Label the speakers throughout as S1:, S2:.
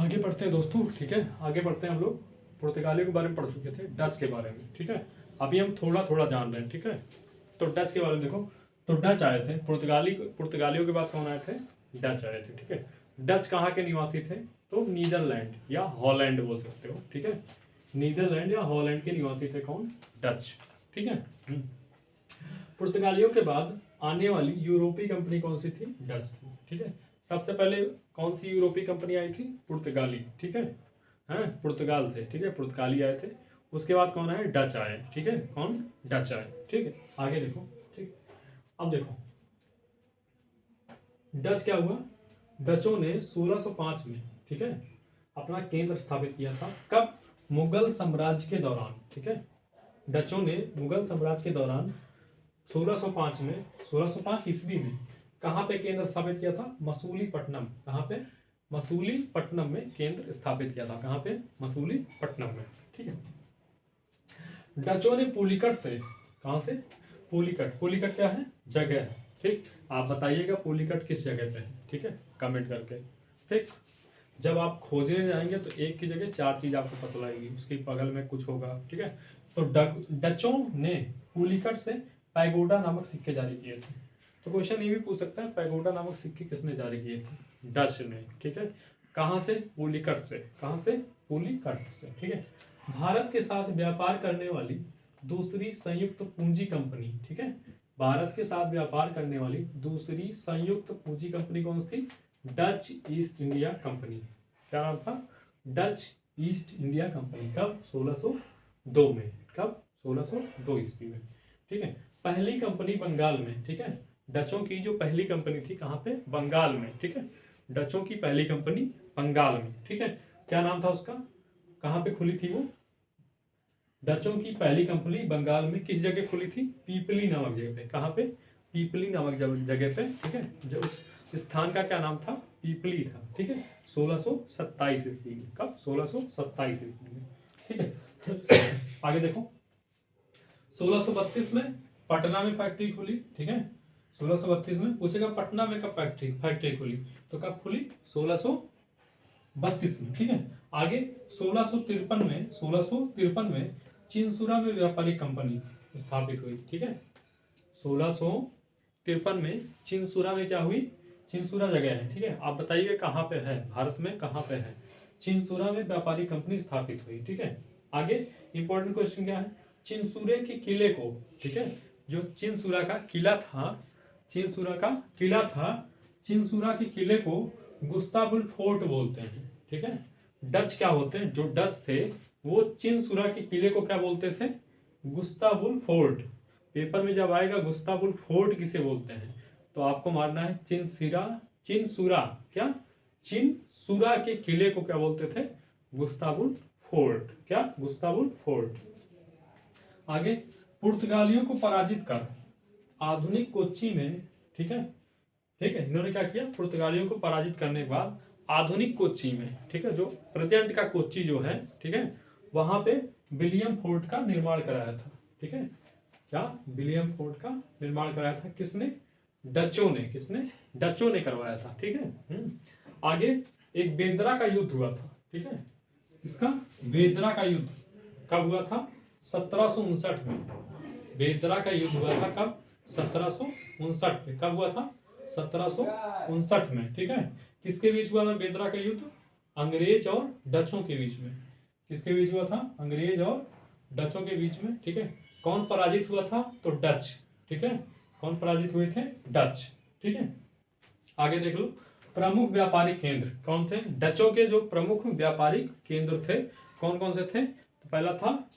S1: आगे पढ़ते हैं दोस्तों, ठीक है। आगे पढ़ते हैं। हम लोग पुर्तगालियों के बारे में पढ़ चुके थे, डच के बारे में, ठीक है। अभी हम थोड़ा थोड़ा जान रहे हैं, ठीक है। तो डच के बारे में देखो, तो डच आए थे, पुर्तगालियों के बाद कौन आए थे? डच आए थे, ठीक है। डच कहाँ के निवासी थे? तो नीदरलैंड या हॉलैंड बोल सकते हो, ठीक है। नीदरलैंड या हॉलैंड के निवासी थे कौन? डच, ठीक है। पुर्तगालियों के बाद आने वाली यूरोपीय कंपनी कौन सी थी? डच थी, ठीक है। सबसे पहले कौन सी यूरोपीय कंपनी आई थी? पुर्तगाली, ठीक है। हाँ, पुर्तगाल से, ठीक है, पुर्तगाली आए थे। उसके बाद कौन आए? डच आए, ठीक है। कौन? डच आए, ठीक है। आगे देखो, ठीक। अब देखो डच क्या हुआ, डचों ने 1605 में, ठीक है, अपना केंद्र स्थापित किया था। कब? मुगल साम्राज्य के दौरान, ठीक है। डचों ने मुगल साम्राज्य के दौरान 1605 में, 1605 ईस्वी में कहाँ पे केंद्र स्थापित किया था? मसूलीपट्टनम। कहाँ पे? मसूलीपट्टनम में केंद्र स्थापित किया था। कहाँ पे? मसूलीपट्टनम में, ठीक है। डचों ने पुलिकट से, कहाँ से? पुलिकट। पुलिकट क्या है? जगह है, ठीक। आप बताइएगा पुलिकट किस जगह पे है, ठीक है, कमेंट करके, ठीक। जब आप खोजने जाएंगे तो एक की जगह चार चीज आपको पता लगेगी, उसके बगल में कुछ होगा, ठीक है। तो डचों ने पुलिकट से पैगोडा नामक सिक्के जारी किए थे। तो क्वेश्चन ये भी पूछ सकता है, पैगोडा नामक सिक्के किसने जारी किए थे? डच ने, ठीक है। कहाँ से? पुलिकट से। कहाँ से? पुलिकट से, ठीक है। भारत के साथ व्यापार करने वाली दूसरी संयुक्त पूंजी कंपनी, ठीक है, भारत के साथ व्यापार करने वाली दूसरी संयुक्त पूंजी कंपनी कौन सी? Dutch East India company. क्या नाम था? Dutch East India company. कब? 1602 में। कब? 1602 ईस्वी में, ठीक है। पहली कंपनी बंगाल में, ठीक है। डचों की जो पहली कंपनी थी कहाँ पे? बंगाल में, ठीक है। डचों की पहली कंपनी बंगाल में, ठीक है। क्या नाम था उसका? कहाँ पे खुली थी वो? डचों की पहली कंपनी बंगाल में किस जगह खुली थी? पीपली नामक जगह पे। कहाँ पे? पीपली नामक जगह पे, ठीक है। जो स्थान का क्या नाम था? पीपली था, ठीक है। 1627 ईस्वी में। कब? 1627 ईस्वी में, ठीक है। आगे देखो, 1632 में पटना में फैक्ट्री खुली, ठीक है। 1632 में पूछेगा पटना में कब फैक्ट्री खुली, तो कब खुली? 1632 में, ठीक है। आगे 1653 में चिंसुरा में व्यापारिक कंपनी स्थापित हुई, ठीक है। 1653 में चिंसुरा में क्या हुई? चिंसुरा जगह है, ठीक है। आप बताइए कहाँ पे है, भारत में कहाँ पे है? चिंसुरा में व्यापारिक कंपनी स्थापित हुई, ठीक है। आगे इंपॉर्टेंट क्वेश्चन क्या है? चिंसुरे के किले को, ठीक है, जो चिंसुरा का किला था, चिंसुरा का किला था, चिंसुरा के किले को गुस्ताबुल फोर्ट बोलते हैं, ठीक है। डच क्या होते हैं? जो डच थे वो चिंसुरा के किले को क्या बोलते थे? गुस्ताबुल फोर्ट। पेपर में जब आएगा गुस्ताबुल फोर्ट किसे बोलते हैं, तो आपको मारना है चिंसुरा क्या? चिंसुरा के किले को क्या बोलते थे? गुस्ताबुल फोर्ट। क्या? गुस्ताबुल फोर्ट। आगे पुर्तगालियों को पराजित कर आधुनिक कोच्चि में, ठीक है, ठीक है, इन्होंने क्या किया? पुर्तगालियों को पराजित करने के बाद आधुनिक कोच्चि में, ठीक है, जो प्रेजेंट का कोच्चि जो है, ठीक है, वहां पे विलियम फोर्ट का निर्माण कराया था, ठीक है। क्या? विलियम फोर्ट का निर्माण कराया था किसने? डचों ने। किसने? डचों ने करवाया था, ठीक है। आगे एक बेदरा का युद्ध हुआ था, ठीक है। इसका बेदरा का युद्ध कब हुआ था? 1759 में। बेदरा का युद्ध हुआ था कब? 1759 में। कब हुआ था? 1759 में, ठीक है। किसके बीच हुआ था बेदरा का युद्ध? अंग्रेज और डचों के बीच में। किसके बीच हुआ था? अंग्रेज और डचों के बीच में, ठीक है। कौन पराजित हुआ था? तो डच, ठीक है। कौन पराजित हुए थे? डच, ठीक है। आगे देख लो, प्रमुख व्यापारिक केंद्र कौन थे? डचों के जो प्रमुख व्यापारिक केंद्र थे कौन कौन से थे? तो पहला था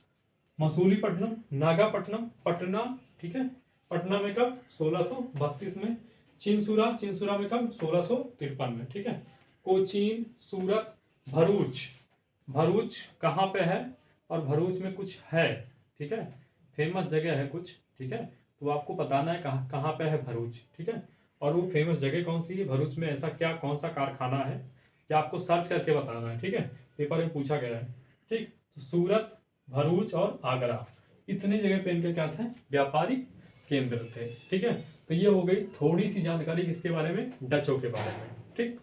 S1: मसूलीपट्टनम, नागापट्टनम, पटना, ठीक है। पटना में कब? 1632 में। चिंसुरा, चिंसुरा में कब? 1653 में, ठीक है। कोचीन, सूरत, भरूच। भरूच कहाँ पे है? और भरूच में कुछ है, ठीक है, फेमस जगह है कुछ, ठीक है। तो आपको बताना है कहाँ पे है भरूच, ठीक है। और वो फेमस जगह कौन सी है भरूच में? ऐसा क्या, कौन सा कारखाना है, क्या आपको सर्च करके बताना है, ठीक है। पेपर में पूछा गया है, ठीक। तो सूरत, भरूच और आगरा, इतनी जगह पे इनके क्या थे? व्यापारिक केंद्र थे, ठीक है। तो ये हो गई थोड़ी सी जानकारी किसके बारे में? डचों के बारे में, ठीक।